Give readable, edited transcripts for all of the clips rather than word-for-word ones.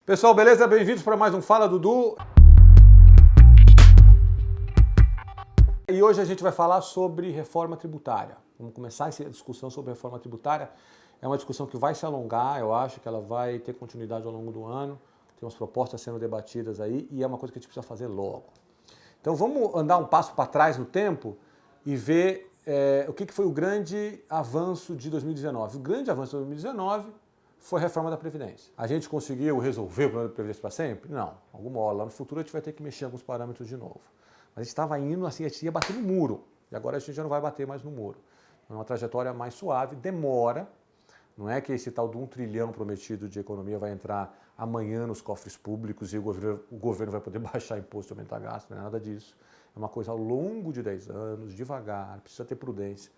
Pessoal, beleza? Bem-vindos para mais um Fala Dudu. E hoje a gente vai falar sobre reforma tributária. Vamos começar essa discussão sobre reforma tributária. É uma discussão que vai se alongar, eu acho que ela vai ter continuidade ao longo do ano. Tem umas propostas sendo debatidas aí e é uma coisa que a gente precisa fazer logo. Então vamos andar um passo para trás no tempo e ver o que foi o grande avanço de 2019. O grande avanço de 2019 foi a reforma da Previdência. A gente conseguiu resolver o problema da Previdência para sempre? Não. Alguma hora lá no futuro a gente vai ter que mexer em alguns parâmetros de novo. Mas a gente estava indo assim, a gente ia bater no muro. E agora a gente já não vai bater mais no muro. É uma trajetória mais suave, demora. Não é que esse tal de 1 trilhão prometido de economia vai entrar amanhã nos cofres públicos e o governo vai poder baixar imposto e aumentar gasto, não é nada disso. É uma coisa ao longo de 10 anos, devagar, precisa ter prudência.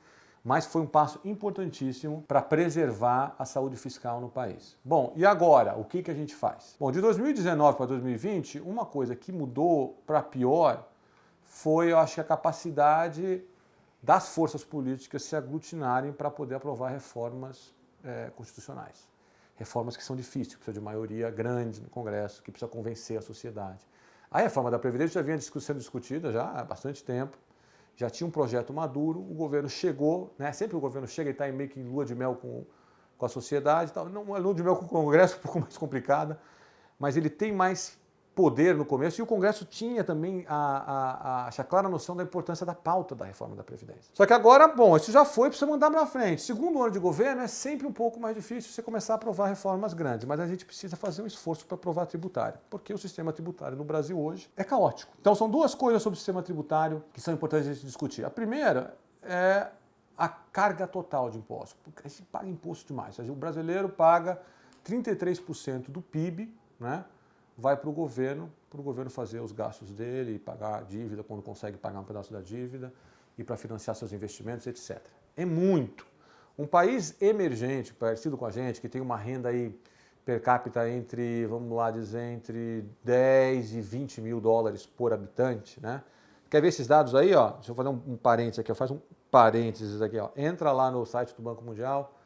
Mas foi um passo importantíssimo para preservar a saúde fiscal no país. Bom, e agora, o que a gente faz? Bom, de 2019 para 2020, uma coisa que mudou para pior foi, eu acho, a capacidade das forças políticas se aglutinarem para poder aprovar reformas constitucionais. Reformas que são difíceis, que precisam de maioria grande no Congresso, que precisa convencer a sociedade. A reforma da Previdência já vinha sendo discutida já há bastante tempo, já tinha um projeto maduro, o governo chegou, né? Sempre o governo chega e está meio que em lua de mel com a sociedade, tal. Não, a lua de mel com o Congresso é um pouco mais complicada, mas ele tem mais poder no começo, e o Congresso tinha também a clara noção da importância da pauta da reforma da Previdência. Só que agora, bom, isso já foi, precisa mandar para frente. Segundo ano de governo é sempre um pouco mais difícil você começar a aprovar reformas grandes, mas a gente precisa fazer um esforço para aprovar tributário, porque o sistema tributário no Brasil hoje é caótico. Então são duas coisas sobre o sistema tributário que são importantes a gente discutir. A primeira é a carga total de impostos, porque a gente paga imposto demais. O brasileiro paga 33% do PIB, né? Vai para o governo fazer os gastos dele, pagar a dívida quando consegue pagar um pedaço da dívida e para financiar seus investimentos, etc. É muito. Um país emergente, parecido com a gente, que tem uma renda aí per capita entre, vamos lá dizer, entre 10 e 20 mil dólares por habitante, né? Quer ver esses dados aí? Ó? Deixa eu fazer um parênteses aqui, faz um parênteses aqui. Ó. Entra lá no site do Banco Mundial,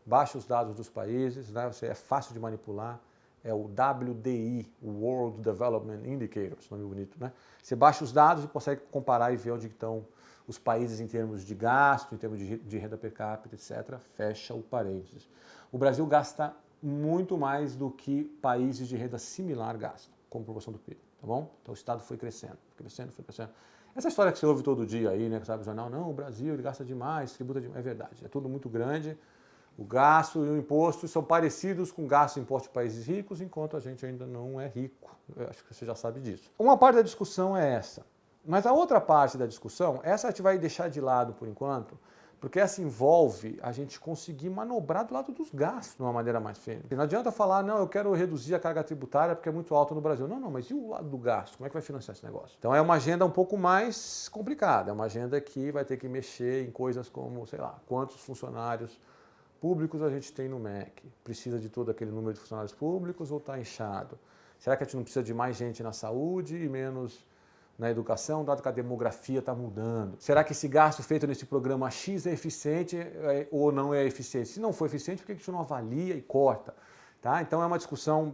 baixa os dados dos países, né? É fácil de manipular. É o WDI, o World Development Indicator, esse nome bonito, né? Você baixa os dados e consegue comparar e ver onde estão os países em termos de gasto, em termos de renda per capita, etc. Fecha o parênteses. O Brasil gasta muito mais do que países de renda similar gastam, como proporção do PIB, tá bom? Então o Estado foi crescendo, foi crescendo. Essa história que você ouve todo dia aí, né, que sabe o jornal, não, o Brasil ele gasta demais, tributa demais, é verdade, é tudo muito grande. O gasto e o imposto são parecidos com gasto e imposto de países ricos, enquanto a gente ainda não é rico. Eu acho que você já sabe disso. Uma parte da discussão é essa. Mas a outra parte da discussão, essa a gente vai deixar de lado por enquanto, porque essa envolve a gente conseguir manobrar do lado dos gastos de uma maneira mais firme. Não adianta falar, não, eu quero reduzir a carga tributária porque é muito alta no Brasil. Não, mas e o lado do gasto? Como é que vai financiar esse negócio? Então é uma agenda um pouco mais complicada, é uma agenda que vai ter que mexer em coisas como, sei lá, quantos funcionários públicos a gente tem no MEC? Precisa de todo aquele número de funcionários públicos ou está inchado? Será que a gente não precisa de mais gente na saúde e menos na educação, dado que a demografia está mudando? Será que esse gasto feito nesse programa X é eficiente ou não é eficiente? Se não for eficiente, por que a gente não avalia e corta? Tá? Então é uma discussão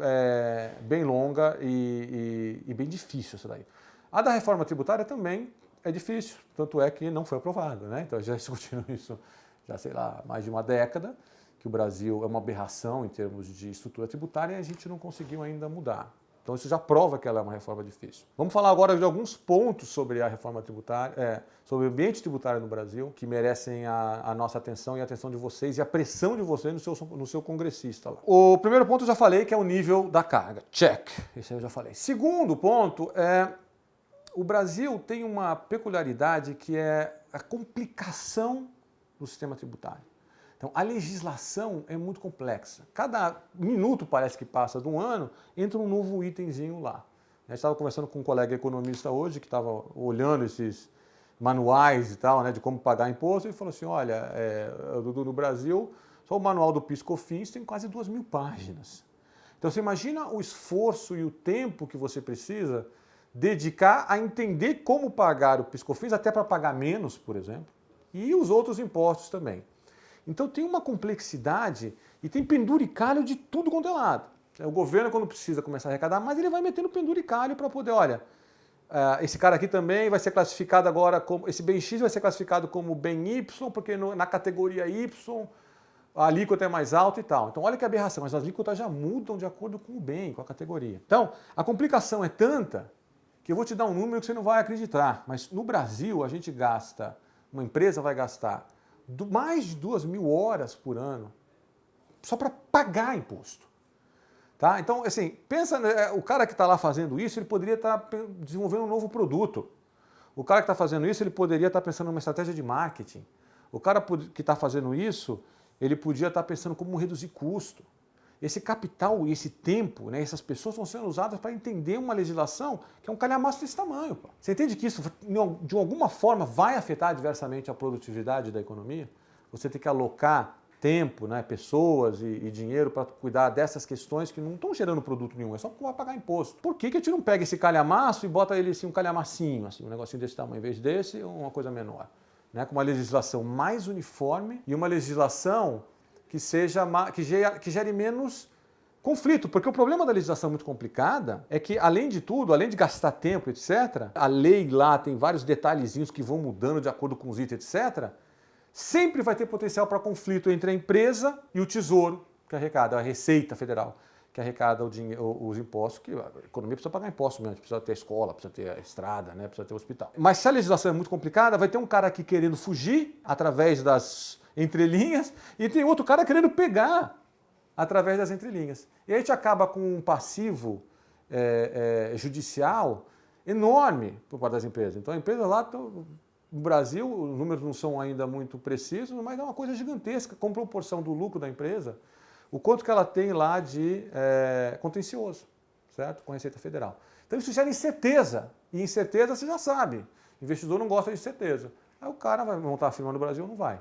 bem longa e bem difícil essa daí. A da reforma tributária também é difícil, tanto é que não foi aprovada, né? Então já discutiram isso já, sei lá, mais de uma década, que o Brasil é uma aberração em termos de estrutura tributária e a gente não conseguiu ainda mudar. Então isso já prova que ela é uma reforma difícil. Vamos falar agora de alguns pontos sobre a reforma tributária, sobre o ambiente tributário no Brasil, que merecem a nossa atenção e a atenção de vocês e a pressão de vocês no seu congressista lá. O primeiro ponto eu já falei, que é o nível da carga. Check. Isso aí eu já falei. Segundo ponto o Brasil tem uma peculiaridade que é a complicação no sistema tributário. Então, a legislação é muito complexa. Cada minuto, parece que passa de um ano, entra um novo itemzinho lá. A gente estava conversando com um colega economista hoje, que estava olhando esses manuais e tal, né, de como pagar imposto, e falou assim, olha, no Brasil, só o manual do PIS/COFINS tem quase 2.000 páginas. Então, você imagina o esforço e o tempo que você precisa dedicar a entender como pagar o PIS/COFINS, até para pagar menos, por exemplo, e os outros impostos também. Então tem uma complexidade e tem penduricalho de tudo quanto é lado. O governo, quando precisa começar a arrecadar, mas ele vai metendo penduricalho para poder, olha, esse cara aqui também vai ser classificado agora como, esse bem X vai ser classificado como bem Y, porque na categoria Y a alíquota é mais alta e tal. Então olha que aberração, as alíquotas já mudam de acordo com o bem, com a categoria. Então, a complicação é tanta que eu vou te dar um número que você não vai acreditar, mas no Brasil a gente gasta, uma empresa vai gastar mais de 2.000 horas por ano só para pagar imposto. Tá? Então, assim, pensa, o cara que está lá fazendo isso, ele poderia estar desenvolvendo um novo produto. O cara que está fazendo isso, ele poderia estar pensando numa estratégia de marketing. O cara que está fazendo isso, ele podia estar pensando como reduzir custo. Esse capital e esse tempo, né, essas pessoas estão sendo usadas para entender uma legislação que é um calhamaço desse tamanho. Pô. Você entende que isso, de alguma forma, vai afetar adversamente a produtividade da economia? Você tem que alocar tempo, né, pessoas e dinheiro para cuidar dessas questões que não estão gerando produto nenhum, é só para pagar imposto. Por que a gente não pega esse calhamaço e bota ele assim, um calhamacinho, assim, um negocinho desse tamanho, em vez desse, uma coisa menor? Né, com uma legislação mais uniforme e uma legislação que gere menos conflito, porque o problema da legislação muito complicada é que, além de tudo, além de gastar tempo, etc., a lei lá tem vários detalhezinhos que vão mudando de acordo com os itens, etc., sempre vai ter potencial para conflito entre a empresa e o Tesouro, que arrecada, a Receita Federal, que arrecada os impostos, que a economia precisa pagar impostos mesmo, precisa ter escola, precisa ter estrada, né, precisa ter hospital. Mas se a legislação é muito complicada, vai ter um cara aqui querendo fugir através das entrelinhas e tem outro cara querendo pegar através das entrelinhas. E aí a gente acaba com um passivo judicial enorme por parte das empresas. Então a empresa lá... No Brasil, os números não são ainda muito precisos, mas é uma coisa gigantesca, com proporção do lucro da empresa, o quanto que ela tem lá de contencioso, certo? Com a Receita Federal. Então isso gera incerteza, e incerteza você já sabe, o investidor não gosta de incerteza. Aí o cara vai montar a firma no Brasil ou não vai.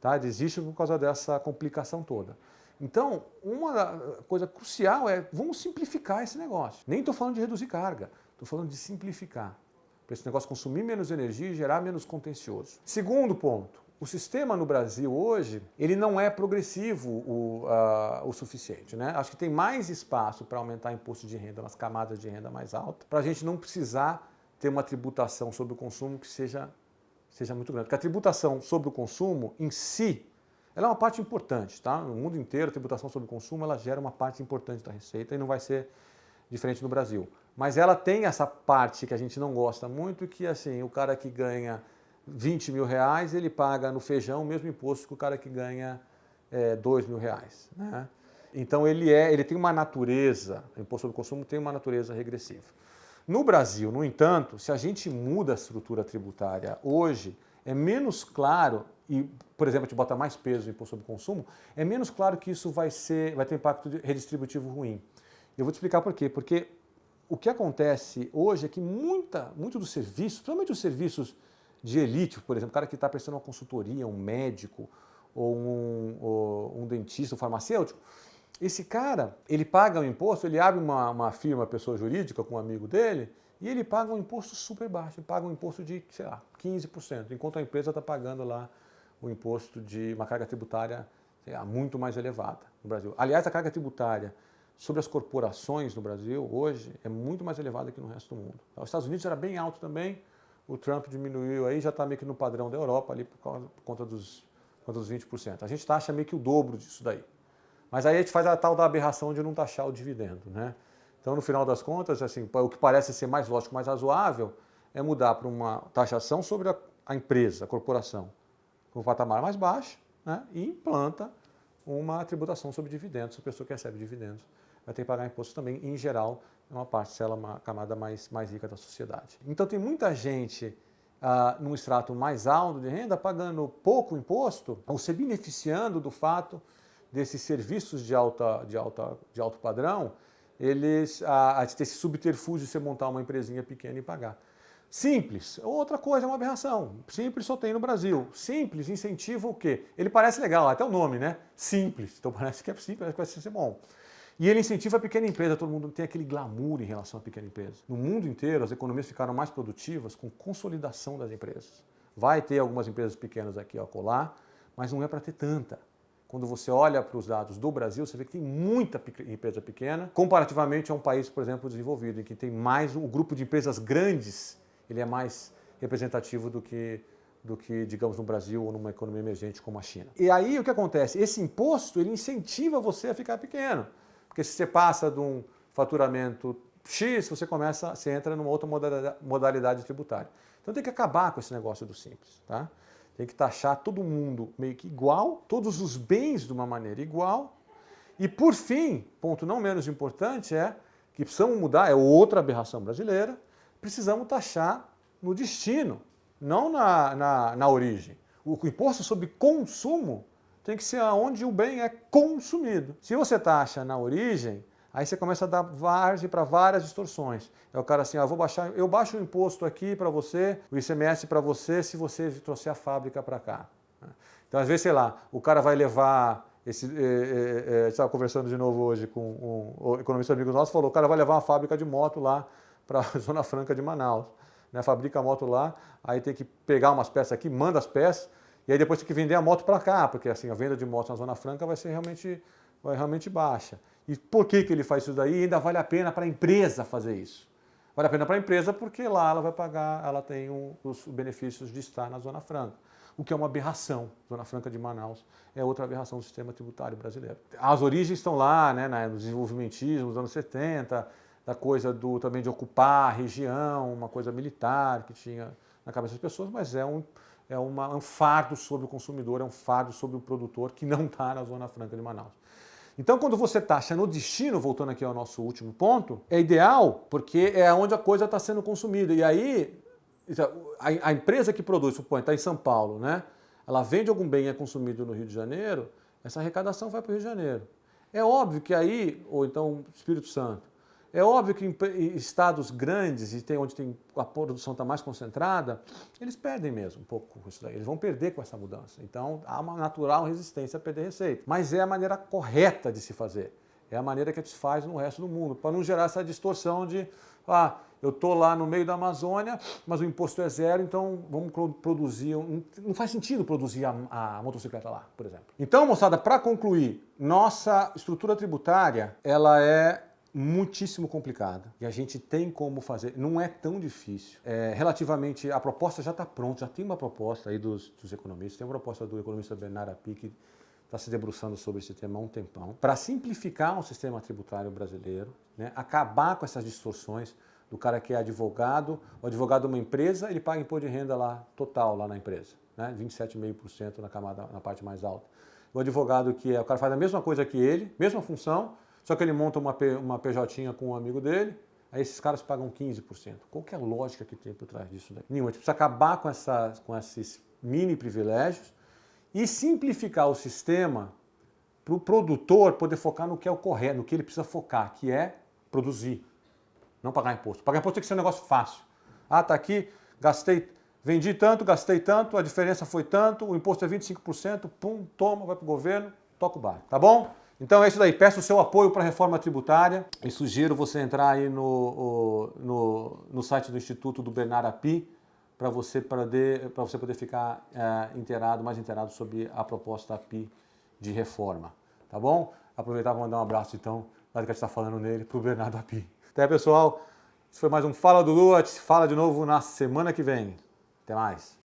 Tá? Desiste por causa dessa complicação toda. Então, uma coisa crucial é, vamos simplificar esse negócio. Nem estou falando de reduzir carga, estou falando de simplificar. Para esse negócio consumir menos energia e gerar menos contencioso. Segundo ponto, o sistema no Brasil hoje, ele não é progressivo o suficiente. Né? Acho que tem mais espaço para aumentar imposto de renda nas camadas de renda mais altas, para a gente não precisar ter uma tributação sobre o consumo que seja muito grande. Porque a tributação sobre o consumo, em si, ela é uma parte importante. Tá? No mundo inteiro, a tributação sobre o consumo ela gera uma parte importante da receita e não vai ser diferente no Brasil. Mas ela tem essa parte que a gente não gosta muito, que assim, o cara que ganha 20 mil reais, ele paga no feijão o mesmo imposto que o cara que ganha 2 mil reais. Né? Então ele tem uma natureza, o imposto sobre o consumo tem uma natureza regressiva. No Brasil, no entanto, se a gente muda a estrutura tributária hoje, é menos claro, e, por exemplo, a gente bota mais peso no imposto sobre o consumo, é menos claro que isso vai ter impacto redistributivo ruim. Eu vou te explicar por quê. Porque o que acontece hoje é que muito dos serviços, principalmente os serviços de elite, por exemplo, o cara que está prestando uma consultoria, um médico, ou um dentista, um farmacêutico, esse cara, ele paga um imposto, ele abre uma firma, pessoa jurídica, com um amigo dele, e ele paga um imposto super baixo, ele paga um imposto de, sei lá, 15%, enquanto a empresa está pagando lá o imposto de uma carga tributária, sei lá, muito mais elevada no Brasil. Aliás, a carga tributária sobre as corporações no Brasil, hoje, é muito mais elevada que no resto do mundo. Os Estados Unidos era bem alto também, o Trump diminuiu aí, já está meio que no padrão da Europa, ali por conta dos 20%. A gente taxa meio que o dobro disso daí. Mas aí a gente faz a tal da aberração de não taxar o dividendo, né? Então, no final das contas, assim, o que parece ser mais lógico, mais razoável, é mudar para uma taxação sobre a empresa, a corporação, com um patamar mais baixo, né? E implanta uma tributação sobre dividendos, se a pessoa que recebe dividendos vai ter que pagar imposto também, em geral, é uma parcela, uma camada mais rica da sociedade. Então tem muita gente num extrato mais alto de renda pagando pouco imposto ou se beneficiando do fato desses serviços de alto padrão, eles ter esse subterfúgio de você montar uma empresinha pequena e pagar. Simples, outra coisa, é uma aberração. Simples só tem no Brasil. Simples incentiva o quê? Ele parece legal, até o nome, né? Simples. Então parece que é simples, parece que vai ser bom. E ele incentiva a pequena empresa, todo mundo tem aquele glamour em relação à pequena empresa. No mundo inteiro, as economias ficaram mais produtivas com consolidação das empresas. Vai ter algumas empresas pequenas aqui, acolá, mas não é para ter tanta. quando você olha para os dados do Brasil, você vê que tem muita empresa pequena, comparativamente a um país, por exemplo, desenvolvido, em que tem mais, o grupo de empresas grandes, ele é mais representativo do que, digamos, no Brasil ou numa economia emergente como a China. E aí o que acontece? Esse imposto, ele incentiva você a ficar pequeno, porque se você passa de um faturamento X, você entra numa outra modalidade tributária. Então tem que acabar com esse negócio do simples, tá? Tem que taxar todo mundo meio que igual, todos os bens de uma maneira igual. E por fim, ponto não menos importante é que precisamos mudar, é outra aberração brasileira, precisamos taxar no destino, não na origem. O imposto sobre consumo tem que ser onde o bem é consumido. Se você taxa na origem, aí você começa a dar margem para várias distorções. É o cara assim, eu baixo o imposto aqui para você, o ICMS para você, se você trouxer a fábrica para cá. Então, às vezes, sei lá, o cara vai levar, estava conversando de novo hoje com um economista amigo nosso, falou, o cara vai levar uma fábrica de moto lá para a Zona Franca de Manaus. Né? Fabrica a moto lá, aí tem que pegar umas peças aqui, manda as peças, e aí depois tem que vender a moto para cá, porque assim, a venda de motos na Zona Franca vai ser realmente baixa. E por que ele faz isso daí? Ainda vale a pena para a empresa fazer isso. Vale a pena para a empresa porque lá ela vai pagar, ela tem os benefícios de estar na Zona Franca, o que é uma aberração. Zona Franca de Manaus é outra aberração do sistema tributário brasileiro. As origens estão lá, né, no desenvolvimentismo dos anos 70, da coisa também de ocupar a região, uma coisa militar que tinha na cabeça das pessoas, mas é um fardo sobre o consumidor, é um fardo sobre o produtor que não está na Zona Franca de Manaus. Então, quando você taxa no destino, voltando aqui ao nosso último ponto, é ideal porque é onde a coisa está sendo consumida. E aí, a empresa que produz, suponho, está em São Paulo, né? Ela vende algum bem e é consumido no Rio de Janeiro, essa arrecadação vai para o Rio de Janeiro. É óbvio que aí, ou então Espírito Santo, é óbvio que em estados grandes, onde a produção está mais concentrada, eles perdem mesmo um pouco com isso daí. Eles vão perder com essa mudança. Então, há uma natural resistência a perder receita. Mas é a maneira correta de se fazer. É a maneira que a gente faz no resto do mundo, para não gerar essa distorção de, eu estou lá no meio da Amazônia, mas o imposto é zero, então vamos produzir. Não faz sentido produzir a motocicleta lá, por exemplo. Então, moçada, para concluir, nossa estrutura tributária, ela é muitíssimo complicada e a gente tem como fazer, não é tão difícil. Relativamente, a proposta já está pronta, já tem uma proposta aí dos economistas, tem uma proposta do economista Bernard Api que está se debruçando sobre esse tema há um tempão, para simplificar o sistema tributário brasileiro, né, acabar com essas distorções do cara que é advogado, o advogado de uma empresa, ele paga imposto de renda lá, total lá na empresa, né, 27,5% na parte mais alta. O advogado o cara faz a mesma coisa que ele, mesma função, só que ele monta uma PJ com um amigo dele, aí esses caras pagam 15%. Qual que é a lógica que tem por trás disso daí? Nenhuma. A gente precisa acabar com esses mini privilégios e simplificar o sistema para o produtor poder focar no que é o correto, no que ele precisa focar, que é produzir, não pagar imposto. Pagar imposto tem que ser um negócio fácil. Tá aqui, vendi tanto, gastei tanto, a diferença foi tanto, o imposto é 25%, pum, toma, vai para o governo, toca o barco, tá bom? Então é isso daí, peço o seu apoio para a reforma tributária e sugiro você entrar aí no site do Instituto do Bernard Api para você poder ficar mais inteirado sobre a proposta Api de reforma, tá bom? Aproveitar para mandar um abraço então, lá que a gente está falando nele, para o Bernardo Api. Até pessoal, esse foi mais um Fala do Lua, a gente fala de novo na semana que vem. Até mais.